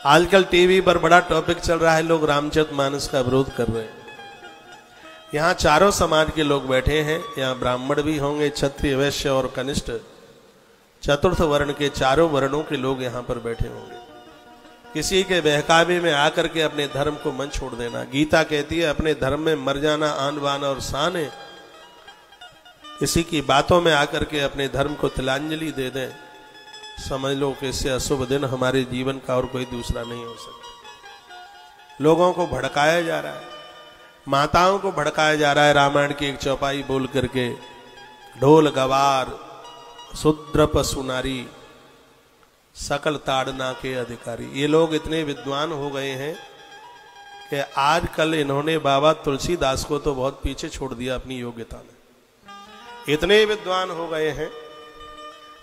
आजकल टीवी पर बड़ा टॉपिक चल रहा है, लोग रामचरितमानस का विरोध कर रहे हैं। यहाँ चारों समाज के लोग बैठे हैं, यहाँ ब्राह्मण भी होंगे, क्षत्रिय, वैश्य और कनिष्ठ, चतुर्थ वर्ण के चारों वर्णों के लोग यहाँ पर बैठे होंगे। किसी के बहकावे में आकर के अपने धर्म को मन छोड़ देना, गीता कहती है अपने धर्म में मर जाना आन बान और शान है। किसी की बातों में आकर के अपने धर्म को तिलांजलि दे दें, समझ लो कि इससे अशुभ दिन हमारे जीवन का और कोई दूसरा नहीं हो सकता। लोगों को भड़काया जा रहा है, माताओं को भड़काया जा रहा है, रामायण की एक चौपाई बोल करके, ढोल गवार शूद्र पशु नारी सकल ताड़ना के अधिकारी। ये लोग इतने विद्वान हो गए हैं कि आजकल इन्होंने बाबा तुलसीदास को तो बहुत पीछे छोड़ दिया अपनी योग्यता में। इतने विद्वान हो गए हैं,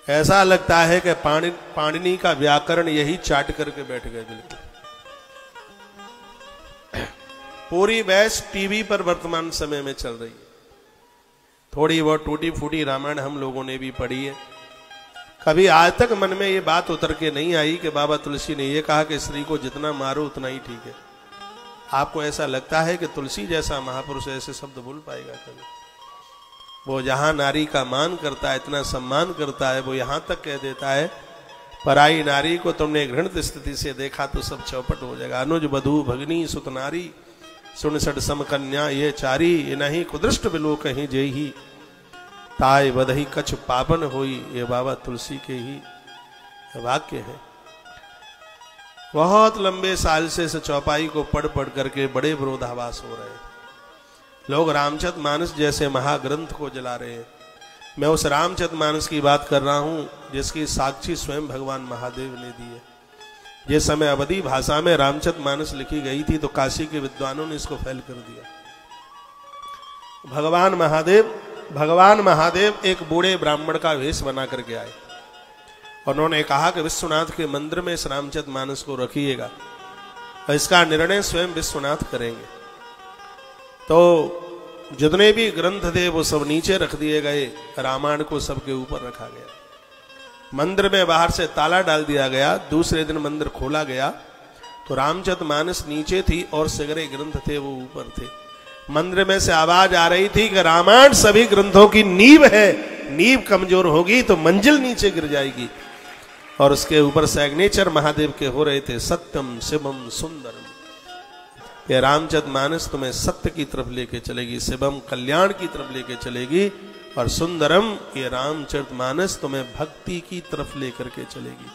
ऐसा लगता है कि पाणिनि का व्याकरण यही चाट करके बैठ गए। बिल्कुल पूरी बहस टीवी पर वर्तमान समय में चल रही है। थोड़ी बहुत टूटी फूटी रामायण हम लोगों ने भी पढ़ी है। कभी आज तक मन में ये बात उतर के नहीं आई कि बाबा तुलसी ने ये कहा कि स्त्री को जितना मारो उतना ही ठीक है। आपको ऐसा लगता है कि तुलसी जैसा महापुरुष ऐसे शब्द बोल पाएगा कभी? वो जहां नारी का मान करता है, इतना सम्मान करता है, वो यहां तक कह देता है पराई नारी को तुमने घृणित स्थिति से देखा तो सब चौपट हो जाएगा। अनुज बधू भगनी सुत नारी सुन सड सम कन्या ये चारी, ये नहीं कुदृष्ट बिलो कहीं जेही ताय बधही कछ पावन होई। ये बाबा तुलसी के ही वाक्य है। बहुत लंबे साल से इस चौपाई को पढ़ पढ़ करके बड़े विरोधाभास हो रहे हैं। लोग रामचरितमानस जैसे महाग्रंथ को जला रहे हैं। मैं उस रामचरितमानस की बात कर रहा हूं जिसकी साक्षी स्वयं भगवान महादेव ने दी है। जिस समय अवधी भाषा में रामचरितमानस लिखी गई थी तो काशी के विद्वानों ने इसको फैल कर दिया। भगवान महादेव एक बूढ़े ब्राह्मण का वेश बना करके आए। उन्होंने कहा कि विश्वनाथ के मंदिर में इस रामचरितमानस को रखिएगा, इसका निर्णय स्वयं विश्वनाथ करेंगे। तो जितने भी ग्रंथ थे वो सब नीचे रख दिए गए, रामायण को सबके ऊपर रखा गया। मंदिर में बाहर से ताला डाल दिया गया। दूसरे दिन मंदिर खोला गया तो रामचरितमानस नीचे थी और सगरे ग्रंथ थे वो ऊपर थे। मंदिर में से आवाज आ रही थी कि रामायण सभी ग्रंथों की नींव है, नींव कमजोर होगी तो मंजिल नीचे गिर जाएगी। और उसके ऊपर सिग्नेचर महादेव के हो रहे थे, सत्यम शिवम सुंदरम। ये रामचरितमानस तुम्हें सत्य की तरफ लेके चलेगी, शिवम कल्याण की तरफ लेके चलेगी, और सुंदरम ये रामचरितमानस तुम्हें भक्ति की तरफ लेकर के चलेगी।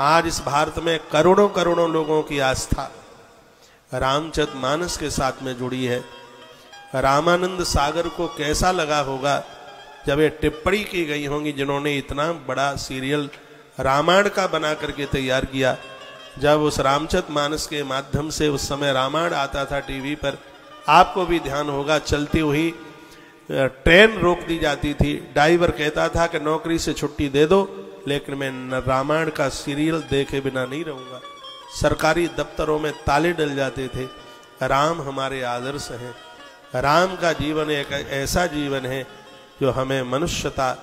आज इस भारत में करोड़ों करोड़ों लोगों की आस्था रामचरितमानस के साथ में जुड़ी है। रामानंद सागर को कैसा लगा होगा जब ये टिप्पणी की गई होंगी, जिन्होंने इतना बड़ा सीरियल रामायण का बना करके तैयार किया। जब उस रामचरितमानस के माध्यम से उस समय रामायण आता था टीवी पर, आपको भी ध्यान होगा चलती हुई ट्रेन रोक दी जाती थी। ड्राइवर कहता था कि नौकरी से छुट्टी दे दो, लेकिन मैं रामायण का सीरियल देखे बिना नहीं रहूंगा। सरकारी दफ्तरों में ताले डल जाते थे। राम हमारे आदर्श हैं। राम का जीवन एक ऐसा जीवन है जो हमें मनुष्यता,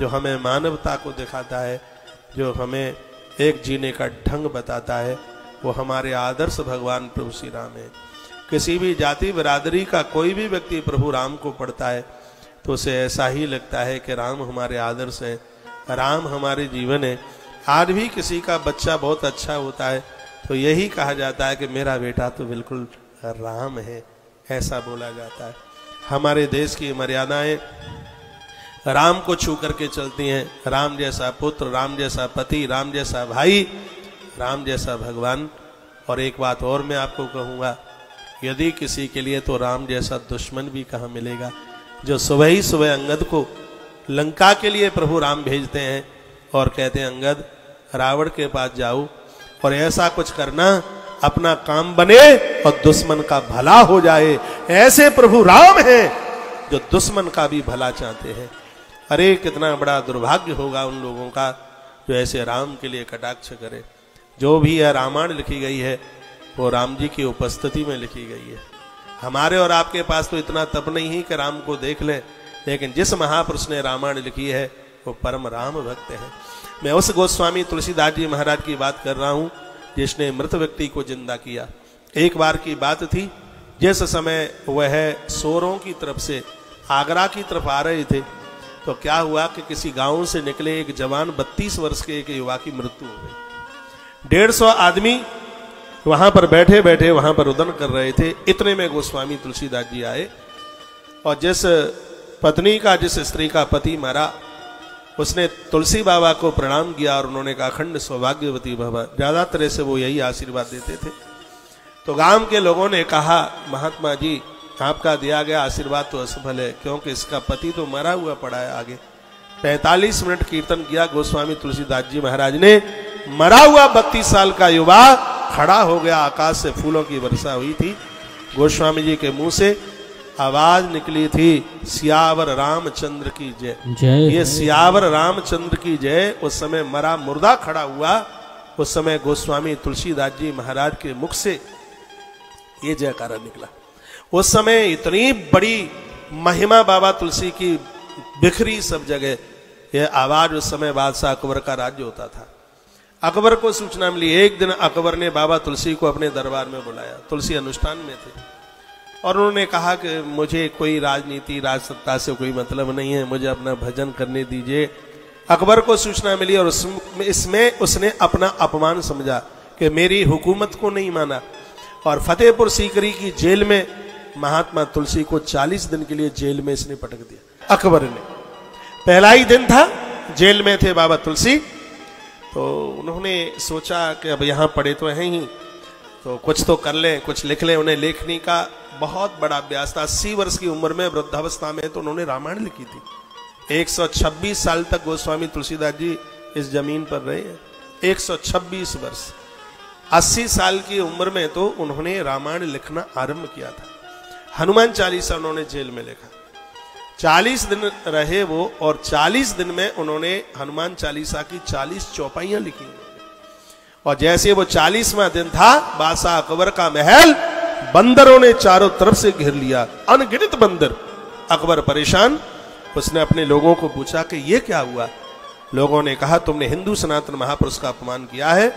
जो हमें मानवता को दिखाता है, जो हमें एक जीने का ढंग बताता है। वो हमारे आदर्श भगवान प्रभु श्री राम है। किसी भी जाति बिरादरी का कोई भी व्यक्ति प्रभु राम को पढ़ता है तो उसे ऐसा ही लगता है कि राम हमारे आदर्श है, राम हमारे जीवन है। आज भी किसी का बच्चा बहुत अच्छा होता है तो यही कहा जाता है कि मेरा बेटा तो बिल्कुल राम है, ऐसा बोला जाता है। हमारे देश की मर्यादाएं राम को छू करके चलती हैं। राम जैसा पुत्र, राम जैसा पति, राम जैसा भाई, राम जैसा भगवान। और एक बात और मैं आपको कहूंगा, यदि किसी के लिए तो राम जैसा दुश्मन भी कहाँ मिलेगा, जो सुबह ही सुबह अंगद को लंका के लिए प्रभु राम भेजते हैं और कहते हैं अंगद रावण के पास जाओ और ऐसा कुछ करना अपना काम बने और दुश्मन का भला हो जाए। ऐसे प्रभु राम हैं जो दुश्मन का भी भला चाहते हैं। अरे कितना बड़ा दुर्भाग्य होगा उन लोगों का जो ऐसे राम के लिए कटाक्ष करे। जो भी यह रामायण लिखी गई है वो राम जी की उपस्थिति में लिखी गई है। हमारे और आपके पास तो इतना तप नहीं है कि राम को देख लें, लेकिन जिस महापुरुष ने रामायण लिखी है वो परम राम भक्त हैं। मैं उस गोस्वामी तुलसीदास जी महाराज की बात कर रहा हूं जिसने मृत व्यक्ति को जिंदा किया। एक बार की बात थी, जिस समय वह सोरों की तरफ से आगरा की तरफ आ रहे थे, तो क्या हुआ कि किसी गांव से निकले एक जवान 32 वर्ष के एक युवा की मृत्यु हो गई। 150 आदमी वहां पर बैठे बैठे वहां पर रुदन कर रहे थे। इतने में गोस्वामी तुलसीदास जी आए और जिस पत्नी का, जिस स्त्री का पति मरा, उसने तुलसी बाबा को प्रणाम किया और उन्होंने कहा अखंड सौभाग्यवती भव। ज्यादातर से वो यही आशीर्वाद देते थे। तो गांव के लोगों ने कहा महात्मा जी आपका दिया गया आशीर्वाद तो असफल है, क्योंकि इसका पति तो मरा हुआ पड़ा है। आगे 45 मिनट कीर्तन किया गोस्वामी तुलसीदास जी महाराज ने। मरा हुआ 32 साल का युवा खड़ा हो गया। आकाश से फूलों की वर्षा हुई थी। गोस्वामी जी के मुंह से आवाज निकली थी, सियावर रामचंद्र की जय। ये सियावर रामचंद्र की जय। उस समय मरा मुर्दा खड़ा हुआ। उस समय गोस्वामी तुलसीदास जी महाराज के मुख से ये जयकारा निकला। उस समय इतनी बड़ी महिमा बाबा तुलसी की बिखरी सब जगह। यह आवाज उस समय बादशाह अकबर का राज्य होता था। अकबर को सूचना मिली। एक दिन अकबर ने बाबा तुलसी को अपने दरबार में बुलाया। तुलसी अनुष्ठान में थे और उन्होंने कहा कि मुझे कोई राजनीति राजसत्ता से कोई मतलब नहीं है, मुझे अपना भजन करने दीजिए। अकबर को सूचना मिली और इसमें उसने अपना अपमान समझा कि मेरी हुकूमत को नहीं माना और फतेहपुर सीकरी की जेल में महात्मा तुलसी को 40 दिन के लिए जेल में इसने पटक दिया। अकबर ने, पहला ही दिन था, जेल में थे बाबा तुलसी। तो उन्होंने सोचा कि अब यहाँ पड़े तो हैं ही, तो कुछ तो कर लें, कुछ लिख लें। उन्हें लेखनी का बहुत बड़ा अभ्यास था। 80 वर्ष की उम्र में, वृद्धावस्था में, तो उन्होंने रामायण लिखी थी। 126 साल तक गोस्वामी तुलसीदास जी इस जमीन पर रहे हैं। 126 वर्ष। 80 साल की उम्र में तो उन्होंने रामायण लिखना आरंभ किया था। हनुमान चालीसा उन्होंने जेल में लिखा। 40 दिन रहे वो और 40 दिन में उन्होंने हनुमान चालीसा की 40 चौपाइयां लिखी। और जैसे वो 40वां दिन था, बादशाह अकबर का महल बंदरों ने चारों तरफ से घेर लिया, अनगिनत बंदर। अकबर परेशान। उसने अपने लोगों को पूछा कि ये क्या हुआ। लोगों ने कहा तुमने हिंदू सनातन महापुरुष का अपमान किया है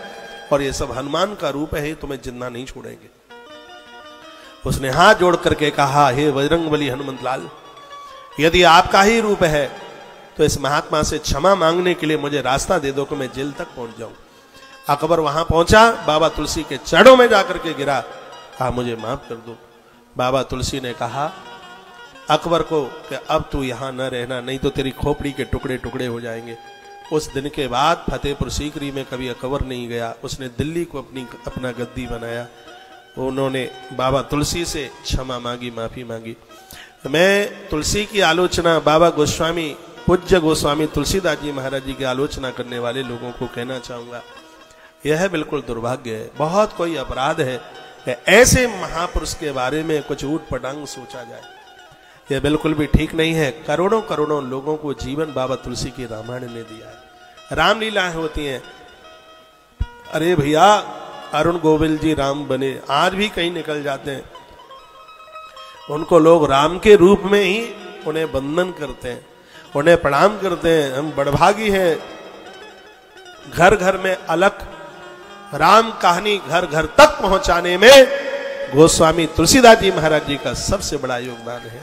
और ये सब हनुमान का रूप है, तुम्हें जिंदा नहीं छोड़ेंगे। उसने हाथ जोड़ करके कहा, हे बजरंगबली हनुमंत लाल, यदि आपका ही रूप है तो इस महात्मा से क्षमा मांगने के लिए मुझे रास्ता दे दो कि मैं जेल तक पहुंच जाऊं। अकबर वहां पहुंचा, बाबा तुलसी के चरणों में जाकर के गिरा, कहा मुझे माफ कर दो। बाबा तुलसी ने कहा अकबर को कि अब तू यहां न रहना, नहीं तो तेरी खोपड़ी के टुकड़े टुकड़े हो जाएंगे। उस दिन के बाद फतेहपुर सीकरी में कभी अकबर नहीं गया। उसने दिल्ली को अपना गद्दी बनाया। उन्होंने बाबा तुलसी से क्षमा मांगी, माफी मांगी। मैं तुलसी की आलोचना, बाबा गोस्वामी, पूज्य गोस्वामी तुलसीदास जी महाराज जी की आलोचना करने वाले लोगों को कहना चाहूंगा, यह बिल्कुल दुर्भाग्य है, बहुत कोई अपराध है कि ऐसे महापुरुष के बारे में कुछ ऊट पटांग सोचा जाए। यह बिल्कुल भी ठीक नहीं है। करोड़ों करोड़ों लोगों को जीवन बाबा तुलसी की रामायण ने दिया है। रामलीलाएं होती हैं। अरे भैया, अरुण गोविल जी राम बने, आज भी कहीं निकल जाते हैं, उनको लोग राम के रूप में ही उन्हें वंदन करते हैं, उन्हें प्रणाम करते हैं। हम बड़भागी हैं। घर घर में अलख राम कहानी घर घर तक पहुंचाने में गोस्वामी तुलसीदास जी महाराज जी का सबसे बड़ा योगदान है।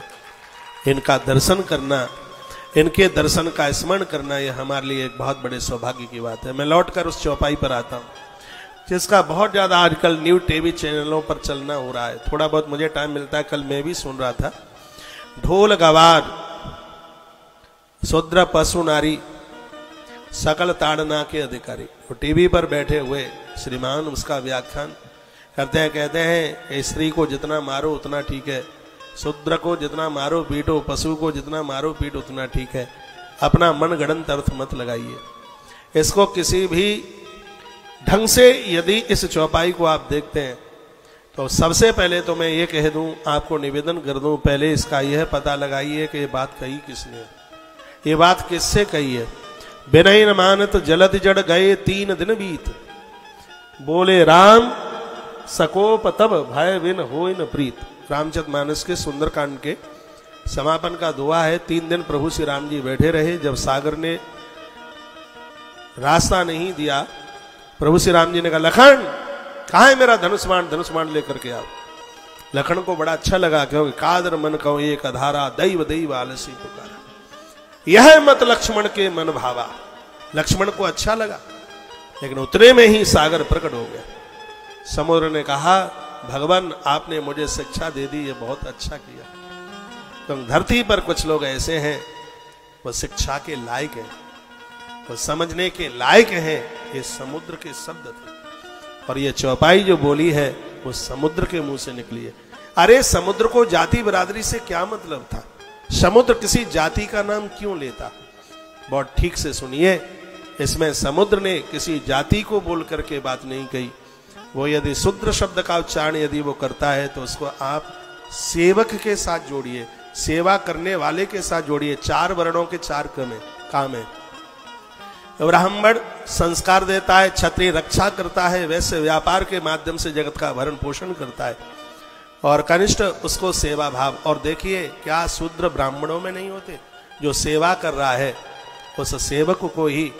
इनका दर्शन करना, इनके दर्शन का स्मरण करना, यह हमारे लिए एक बहुत बड़े सौभाग्य की बात है। मैं लौटकर उस चौपाई पर आता हूं जिसका बहुत ज्यादा आजकल न्यू टीवी चैनलों पर चलना हो रहा है। थोड़ा बहुत मुझे टाइम मिलता है, कल मैं भी सुन रहा था। ढोल गवार शूद्र पशु नारी सकल ताड़ना के अधिकारी, वो टीवी पर बैठे हुए श्रीमान उसका व्याख्यान करते हैं। कहते हैं स्त्री को जितना मारो उतना ठीक है, शूद्र को जितना मारो पीटो, पशु को जितना मारो पीटो उतना ठीक है, अपना मन गढ़ंत अर्थ मत लगाइए। इसको किसी भी ढंग से यदि इस चौपाई को आप देखते हैं तो सबसे पहले तो मैं ये कह दूं, आपको निवेदन कर दूं, पहले इसका यह पता लगाइए कि ये बात कही किसने, ये बात किससे कही है। बिनहि न मानत जलद जड़ गए 3 दिन बीत, बोले राम सकोप तब भय बिन होय न प्रीत। रामचरितमानस के सुंदरकांड के समापन का दुआ है। 3 दिन प्रभु श्री राम जी बैठे रहे। जब सागर ने रास्ता नहीं दिया, प्रभु श्री राम जी ने कहा लखन कहाँ है मेरा धनुष्मान, धनुष्मान लेकर के आओ। लखन को बड़ा अच्छा लगा, क्योंकि कादर मन कहो एक अधारा, दैव दैव आलसी पुकारा, यह मत लक्ष्मण के मन भावा। लक्ष्मण को अच्छा लगा, लेकिन उतने में ही सागर प्रकट हो गया। समुद्र ने कहा, भगवान आपने मुझे शिक्षा दे दी, ये बहुत अच्छा किया। तो धरती पर कुछ लोग ऐसे हैं, वो शिक्षा के लायक हैं, वो समझने के लायक हैं। ये समुद्र के शब्द थे, और ये चौपाई जो बोली है वो समुद्र के मुंह से निकली है। अरे समुद्र को जाति बरादरी से क्या मतलब था? समुद्र किसी जाति का नाम क्यों लेता? बहुत ठीक से सुनिए, इसमें समुद्र ने किसी जाति को बोल करके बात नहीं कही। वो यदि शूद्र शब्द का उच्चारण यदि वो करता है तो उसको आप सेवक के साथ जोड़िए, सेवा करने वाले के साथ जोड़िए। 4 वर्णों के 4 काम है। ब्राह्मण संस्कार देता है, क्षत्रिय रक्षा करता है, वैसे व्यापार के माध्यम से जगत का भरण पोषण करता है, और कनिष्ठ उसको सेवा भाव। और देखिए, क्या शूद्र ब्राह्मणों में नहीं होते? जो सेवा कर रहा है उस सेवक को ही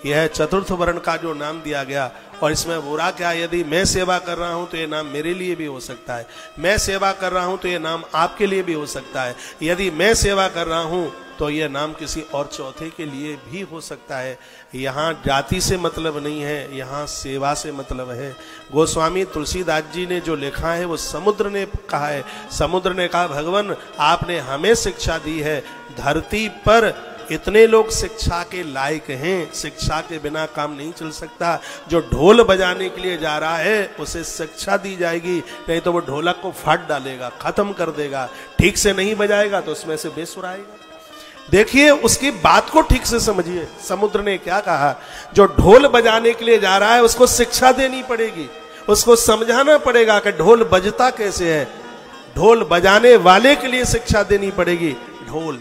यह चतुर्थ वर्ण का जो नाम दिया गया। और इसमें बुरा क्या, यदि मैं सेवा कर रहा हूं तो ये नाम मेरे लिए भी हो सकता है, मैं सेवा कर रहा हूं तो ये नाम आपके लिए भी हो सकता है, यदि मैं सेवा कर रहा हूं तो यह नाम किसी और चौथे के लिए भी हो सकता है। यहाँ जाति से मतलब नहीं है, यहाँ सेवा से मतलब है। गोस्वामी तुलसीदास जी ने जो लिखा है वो समुद्र ने कहा है। समुद्र ने कहा, भगवान आपने हमें शिक्षा दी है, धरती पर इतने लोग शिक्षा के लायक हैं, शिक्षा के बिना काम नहीं चल सकता। जो ढोल बजाने के लिए जा रहा है उसे शिक्षा दी जाएगी, नहीं तो वो ढोलक को फाड़ डालेगा, खत्म कर देगा। ठीक से नहीं बजाएगा तो उसमें से बेसुरा आएगा। देखिए, उसकी बात को ठीक से समझिए। समुद्र ने क्या कहा? जो ढोल बजाने के लिए जा रहा है उसको शिक्षा देनी पड़ेगी, उसको समझाना पड़ेगा कि ढोल बजता कैसे है। ढोल बजाने वाले के लिए शिक्षा देनी पड़ेगी। ढोल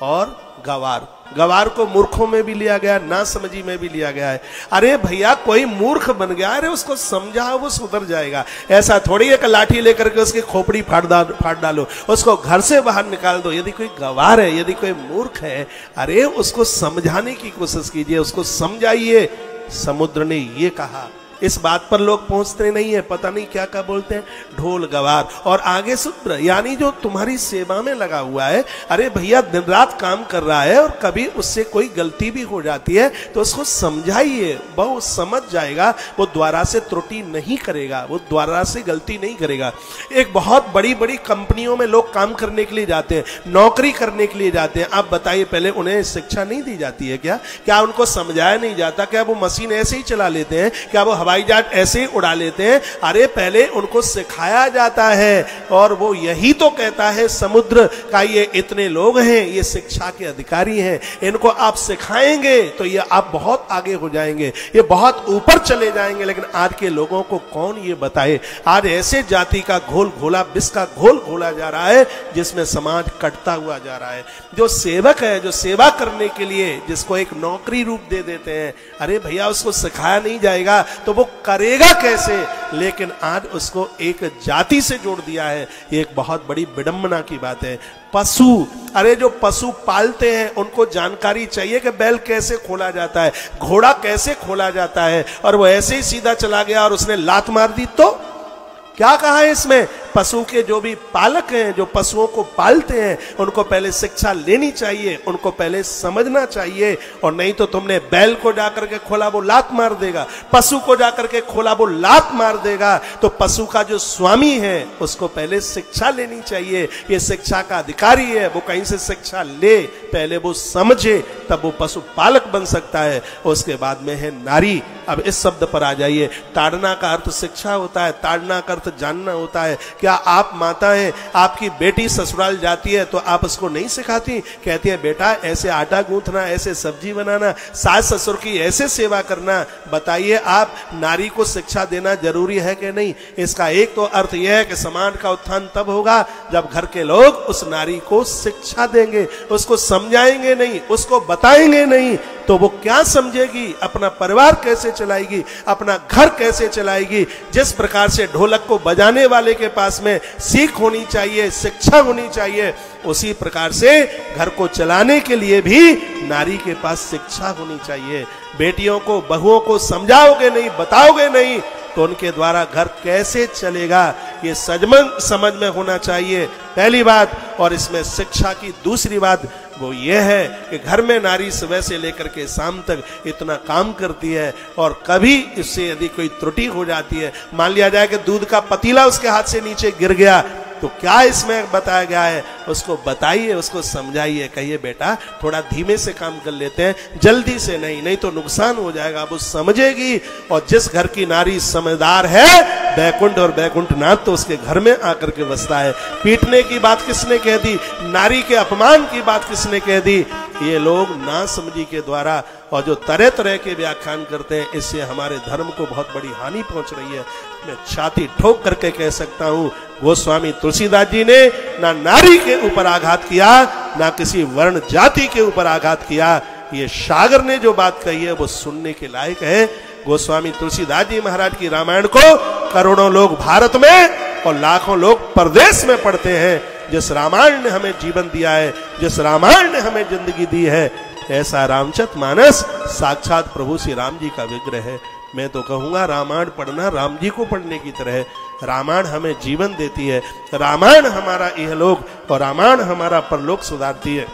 और गवार, गवार को मूर्खों में भी लिया गया, ना समझी में भी लिया गया है। अरे भैया, कोई मूर्ख बन गया, अरे उसको समझाओ, वो सुधर जाएगा। ऐसा थोड़ी है कि लाठी लेकर के उसकी खोपड़ी फाड़ डालो, उसको घर से बाहर निकाल दो। यदि कोई गवार है, यदि कोई मूर्ख है, अरे उसको समझाने की कोशिश कीजिए, उसको समझाइए। समुद्र ने ये कहा। इस बात पर लोग पहुंचते नहीं है, पता नहीं क्या क्या बोलते हैं, ढोल गवार और आगे शूद्र, यानी जो तुम्हारी सेवा में लगा हुआ है। अरे भैया, दिन रात काम कर रहा है और कभी उससे कोई गलती भी हो जाती है तो उसको समझाइए, वो समझ जाएगा, वो द्वारा से त्रुटि नहीं करेगा, वो द्वारा से गलती नहीं करेगा। एक बहुत बड़ी बड़ी कंपनियों में लोग काम करने के लिए जाते हैं, नौकरी करने के लिए जाते हैं। आप बताइए, पहले उन्हें शिक्षा नहीं दी जाती है क्या? क्या उनको समझाया नहीं जाता? क्या वो मशीन ऐसे ही चला लेते हैं? क्या वो हवाई जहाज ऐसे ही उड़ा लेते हैं? अरे पहले उनको सिखाया जाता है। और वो यही तो कहता है समुद्र का, ये इतने लोग हैं, ये शिक्षा के अधिकारी हैं, इनको आप सिखाएंगे तो ये आप बहुत आगे हो जाएंगे, ये बहुत ऊपर चले जाएंगे। लेकिन आज के लोगों को कौन ये बताए? आज ऐसे जाति का घोल घोला, विष का घोल घोला जा रहा है जिसमें समाज कटता हुआ जा रहा है। जो सेवक है, जो सेवा करने के लिए जिसको एक नौकरी रूप दे देते हैं, अरे भैया उसको सिखाया नहीं जाएगा तो वो करेगा कैसे? लेकिन आज उसको एक जाति से जोड़ दिया है। ये एक बहुत बड़ी विडंबना की बात है। पशु, अरे जो पशु पालते हैं उनको जानकारी चाहिए कि बैल कैसे खोला जाता है, घोड़ा कैसे खोला जाता है, और वो ऐसे ही सीधा चला गया और उसने लात मार दी तो क्या कहा है इसमें? पशु के जो भी पालक हैं, जो पशुओं को पालते हैं, उनको पहले शिक्षा लेनी चाहिए, उनको पहले समझना चाहिए। और नहीं तो तुमने बैल को जाकर के खोला वो लात मार देगा, पशु को जाकर के खोला वो लात मार देगा। तो पशु का जो स्वामी है उसको पहले शिक्षा लेनी चाहिए। ये शिक्षा का अधिकारी है, वो कहीं से शिक्षा ले, पहले वो समझे, तब वो पशु पालक बन सकता है। उसके बाद में है नारी। अब इस शब्द पर आ जाइए। ताड़ना का अर्थ शिक्षा होता है, ताड़ना का अर्थ जानना होता है। क्या आप माता हैं, आपकी बेटी ससुराल जाती है तो आप उसको नहीं सिखाती? कहती है बेटा ऐसे आटा गूंथना, ऐसे सब्जी बनाना, सास ससुर की ऐसे सेवा करना। बताइए आप, नारी को शिक्षा देना जरूरी है कि नहीं? इसका एक तो अर्थ यह है कि समाज का उत्थान तब होगा जब घर के लोग उस नारी को शिक्षा देंगे, उसको समझाएंगे नहीं, उसको बताएंगे नहीं, तो वो क्या समझेगी? अपना परिवार कैसे चलाएगी, अपना घर कैसे चलाएगी? जिस प्रकार से ढोलक को बजाने वाले के पास में सीख होनी चाहिए, शिक्षा होनी चाहिए, उसी प्रकार से घर को चलाने के लिए भी नारी के पास शिक्षा होनी चाहिए। बेटियों को, बहुओं को समझाओगे नहीं, बताओगे नहीं, तो उनके द्वारा घर कैसे चलेगा, ये समझ में होना चाहिए, पहली बात। और इसमें शिक्षा की दूसरी बात वो ये है कि घर में नारी सुबह से लेकर के शाम तक इतना काम करती है, और कभी इससे यदि कोई त्रुटि हो जाती है, मान लिया जाए कि दूध का पतीला उसके हाथ से नीचे गिर गया, तो क्या इसमें बताया गया है, उसको बताइए, उसको समझाइए, कहिए बेटा थोड़ा धीमे से काम कर लेते हैं, जल्दी से नहीं तो नुकसान हो जाएगा। वो समझेगी, और जिस घर की नारी समझदार है, बैकुंठ और बैकुंठनाथ तो उसके घर में आकर के बसता है। पीटने की बात किसने कह दी, नारी के अपमान की बात किसने कह दी, ये लोग ना समझी के द्वारा और जो तरह तरह के व्याख्यान करते हैं, इससे हमारे धर्म को बहुत बड़ी हानि पहुंच रही है। मैं छाती ठोक करके कह सकता हूं, गोस्वामी तुलसीदास जी ने ना नारी के ऊपर आघात किया, ना किसी वर्ण जाति के ऊपर आघात किया। ये सागर ने जो बात कही है वो सुनने के लायक है। गोस्वामी तुलसीदास जी महाराज की रामायण को करोड़ों लोग भारत में और लाखों लोग परदेश में पढ़ते हैं। जिस रामायण ने हमें जीवन दिया है, जिस रामायण ने हमें जिंदगी दी है, ऐसा रामचरितमानस साक्षात प्रभु श्री राम जी का विग्रह है। मैं तो कहूंगा रामायण पढ़ना राम जी को पढ़ने की तरह है। रामायण हमें जीवन देती है, रामायण हमारा इहलोक और रामायण हमारा परलोक सुधारती है।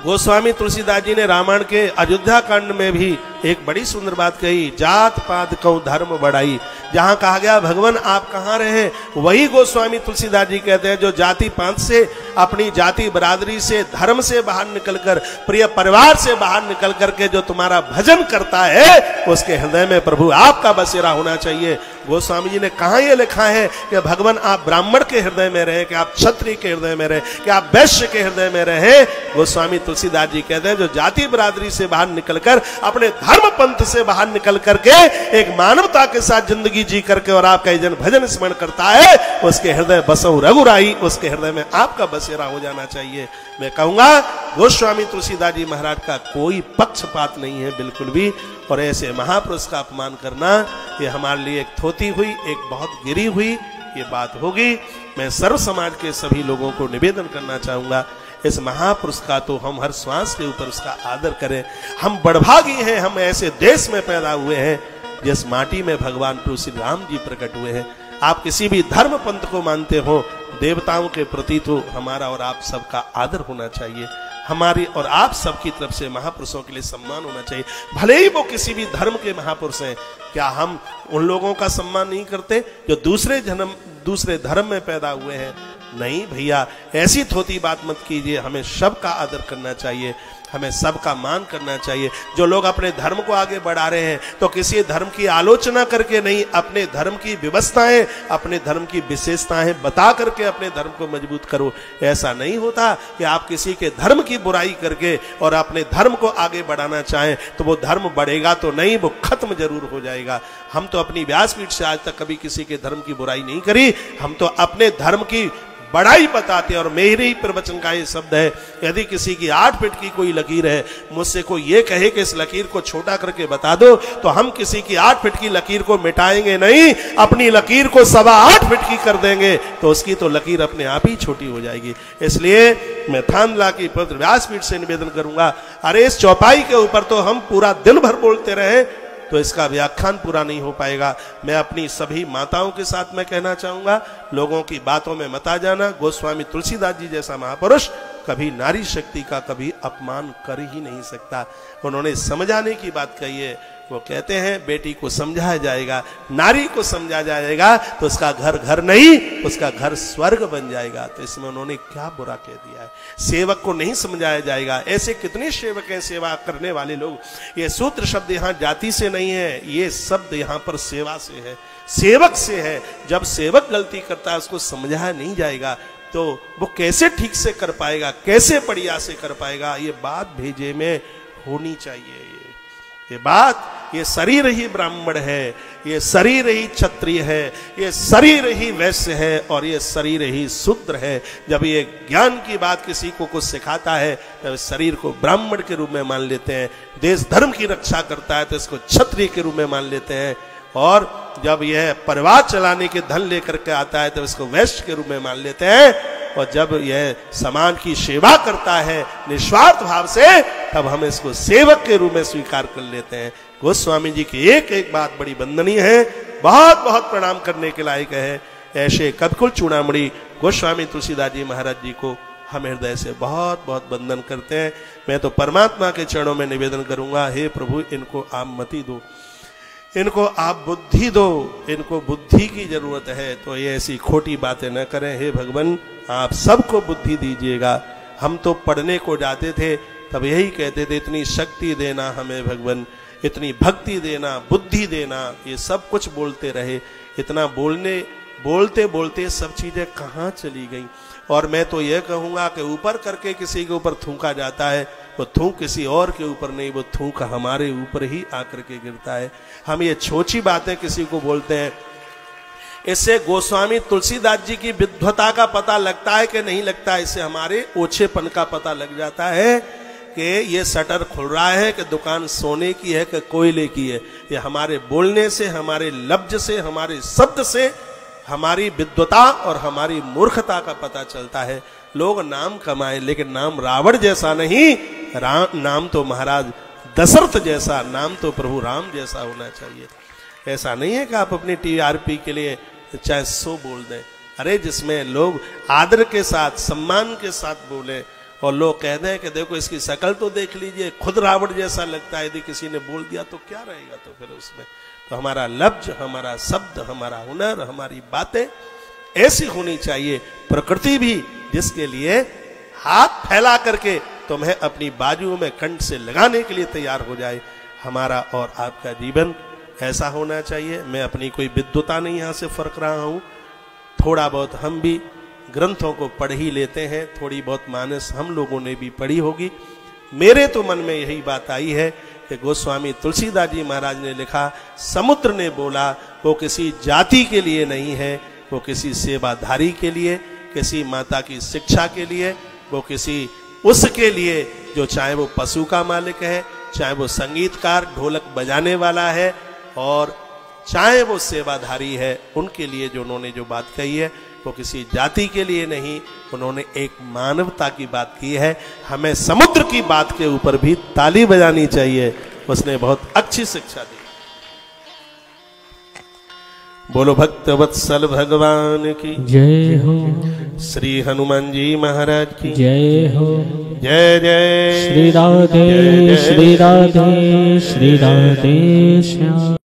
गोस्वामी तुलसीदास जी ने रामायण के अयोध्या कांड में भी एक बड़ी सुंदर बात कही, जात पात कौ धर्म बढ़ाई। जहां कहा गया भगवान आप कहां रहे, वही गोस्वामी तुलसीदास जी कहते हैं जो जाति पात से, अपनी जाति बरादरी से, धर्म से बाहर निकलकर, प्रिय परिवार से बाहर निकल करके जो तुम्हारा भजन करता है, उसके हृदय में प्रभु आपका बसेरा होना चाहिए। गोस्वामी जी ने कहा यह लिखा है कि भगवान आप ब्राह्मण के हृदय में रहे, कि आप क्षत्रिय के हृदय में रहे, कि आप वैश्य के हृदय में रहे। गोस्वामी तुलसीदास जी कहते हैं जो जाति बरादरी से बाहर निकलकर, अपने धर्म पंथ से बाहर निकल करके एक मानवता के साथ जिंदगी जी करके और आपका जन भजन स्मरण करता है, उसके हृदय बसौ रघुराई, उसके हृदय में आपका बसेरा हो जाना चाहिए। मैं कहूंगा गोस्वामी तुलसीदास जी महाराज का कोई पक्षपात नहीं है बिल्कुल भी, और ऐसे महापुरुष का अपमान करना ये हमारे लिए एक थोती हुई, एक बहुत गिरी हुई ये बात होगी। मैं सर्व समाज के सभी लोगों को निवेदन करना चाहूंगा, इस महापुरुष का तो हम हर श्वास के ऊपर उसका आदर करें। हम बड़भागी हैं, हम ऐसे देश में पैदा हुए हैं जिस माटी में भगवान प्रभु श्री राम जी प्रकट हुए हैं। आप किसी भी धर्म पंथ को मानते हो, देवताओं के प्रति तो हमारा और आप सबका आदर होना चाहिए। हमारी और आप सबकी तरफ से महापुरुषों के लिए सम्मान होना चाहिए, भले ही वो किसी भी धर्म के महापुरुष हैं। क्या हम उन लोगों का सम्मान नहीं करते जो दूसरे धर्म में पैदा हुए हैं? नहीं भैया, ऐसी थोती बात मत कीजिए। हमें सबका आदर करना चाहिए, हमें सबका मान करना चाहिए। जो लोग अपने धर्म को आगे बढ़ा रहे हैं तो किसी धर्म की आलोचना करके नहीं, अपने धर्म की व्यवस्थाएं, अपने धर्म की विशेषताएं बता करके अपने धर्म को मजबूत करो। ऐसा नहीं होता कि आप किसी के धर्म की बुराई करके और अपने धर्म को आगे बढ़ाना चाहें तो वो धर्म बढ़ेगा तो नहीं, वो खत्म जरूर हो जाएगा। हम तो अपनी व्यासपीठ से आज तक कभी किसी के धर्म की बुराई नहीं करी, हम तो अपने धर्म की बड़ाई बताते हैं। और मेरे ही प्रवचन का ये शब्द है, यदि किसी की 8 फीट की कोई लकीर है, मुझसे कोई ये कहे कि इस लकीर को छोटा करके बता दो, तो हम किसी की 8 फीट की लकीर को मिटाएंगे नहीं, अपनी लकीर को 8.25 फीट की कर देंगे, तो उसकी तो लकीर अपने आप ही छोटी हो जाएगी। इसलिए मैं थानला की पवित्र व्यासपीठ से निवेदन करूंगा, अरे इस चौपाई के ऊपर तो हम पूरा दिन भर बोलते रहे तो इसका व्याख्यान पूरा नहीं हो पाएगा। मैं अपनी सभी माताओं के साथ में कहना चाहूंगा, लोगों की बातों में मत आ जाना। गोस्वामी तुलसीदास जी जैसा महापुरुष कभी नारी शक्ति का कभी अपमान कर ही नहीं सकता। उन्होंने समझाने की बात कही है, वो कहते हैं बेटी को समझाया जाएगा, नारी को समझा जाएगा तो उसका घर घर नहीं, उसका घर स्वर्ग बन जाएगा। तो इसमें उन्होंने क्या बुरा कह दिया है? सेवक को नहीं समझाया जाएगा। ऐसे कितने सेवक हैं, सेवा करने वाले लोग। ये सूत्र शब्द यहाँ जाति से नहीं है, ये शब्द यहाँ पर सेवा से है, सेवक से है। जब सेवक गलती करता है उसको समझाया नहीं जाएगा तो वो कैसे ठीक से कर पाएगा, कैसे बढ़िया से कर पाएगा? ये बात भेजे में होनी चाहिए। ये बात, ये शरीर ही ब्राह्मण है, ये शरीर ही क्षत्रिय है, ये शरीर ही वैश्य है और ये शरीर ही शूद्र है। जब ये ज्ञान की बात किसी को कुछ सिखाता है तब शरीर को ब्राह्मण के रूप में मान लेते हैं। देश धर्म की रक्षा करता है तो इसको क्षत्रिय के रूप में मान लेते हैं, और जब यह परिवार चलाने के धन लेकर के आता है तो इसको वैश्य के रूप में मान लेते हैं, और जब यह समाज की सेवा करता है निस्वार्थ भाव से तब हम इसको सेवक के रूप में स्वीकार कर लेते हैं। गोस्वामी जी की एक एक बात बड़ी वंदनीय है। बहुत बहुत प्रणाम करने के लायक है। ऐसे कदकुल चूड़ामणि गोस्वामी तुलसीदास जी महाराज जी को हम हृदय से बहुत बहुत वंदन करते हैं। मैं तो परमात्मा के चरणों में निवेदन करूंगा, हे प्रभु इनको आप मति दो, इनको आप बुद्धि दो, इनको बुद्धि की जरूरत है, तो ये ऐसी खोटी बातें न करें। हे भगवान आप सबको बुद्धि दीजिएगा। हम तो पढ़ने को जाते थे तब यही कहते थे, इतनी शक्ति देना हमें भगवान, इतनी भक्ति देना, बुद्धि देना, ये सब कुछ बोलते रहे। इतना बोलते बोलते सब चीजें कहाँ चली गई। और मैं तो यह कहूंगा कि ऊपर करके किसी के ऊपर थूका जाता है, वो थूक किसी और के ऊपर नहीं, वो थूक हमारे ऊपर ही आकर के गिरता है। हम ये छोटी बातें किसी को बोलते हैं, इससे गोस्वामी तुलसीदास जी की विद्वता का पता लगता है कि नहीं लगता है। इससे हमारे ओछेपन का पता लग जाता है कि ये शटर खुल रहा है कि दुकान सोने की है कि कोयले की है। ये हमारे बोलने से, हमारे लफ्ज से, हमारे शब्द से हमारी विद्वता और हमारी मूर्खता का पता चलता है। लोग नाम कमाए लेकिन नाम रावण जैसा नहीं, नाम तो महाराज दशरथ जैसा, नाम तो प्रभु राम जैसा होना चाहिए। ऐसा नहीं है कि आप अपनी टीआरपी के लिए चाहे 100 बोल दें। अरे जिसमें लोग आदर के साथ, सम्मान के साथ बोले और लोग कह दें कि देखो इसकी शक्ल तो देख लीजिए, खुद रावण जैसा लगता है, यदि किसी ने बोल दिया तो क्या रहेगा। तो फिर उसमें तो हमारा लफ्ज, हमारा शब्द, हमारा हुनर, हमारी बातें ऐसी होनी चाहिए। प्रकृति भी जिसके लिए हाथ फैला करके तुम्हें अपनी बाजुओं में कंठ से लगाने के लिए तैयार हो जाए, हमारा और आपका जीवन ऐसा होना चाहिए। मैं अपनी कोई विद्वता नहीं यहाँ से फर्क रहा हूँ, थोड़ा बहुत हम भी ग्रंथों को पढ़ ही लेते हैं, थोड़ी बहुत मानस हम लोगों ने भी पढ़ी होगी। मेरे तो मन में यही बात आई है कि गोस्वामी तुलसीदास जी महाराज ने लिखा, समुद्र ने बोला, वो किसी जाति के लिए नहीं है, वो किसी सेवाधारी के लिए, किसी माता की शिक्षा के लिए, वो किसी उसके लिए जो चाहे वो पशु का मालिक है, चाहे वो संगीतकार ढोलक बजाने वाला है, और चाहे वो सेवाधारी है, उनके लिए जो उन्होंने जो बात कही है वो किसी जाति के लिए नहीं, उन्होंने एक मानवता की बात की है। हमें समुद्र की बात के ऊपर भी ताली बजानी चाहिए, उसने बहुत अच्छी शिक्षा दी। बोलो भक्तवत्सल भगवान की जय हो, श्री हनुमान जी महाराज की जय हो। जय जय श्री राधे, श्री राधे, श्री राधे श्याम।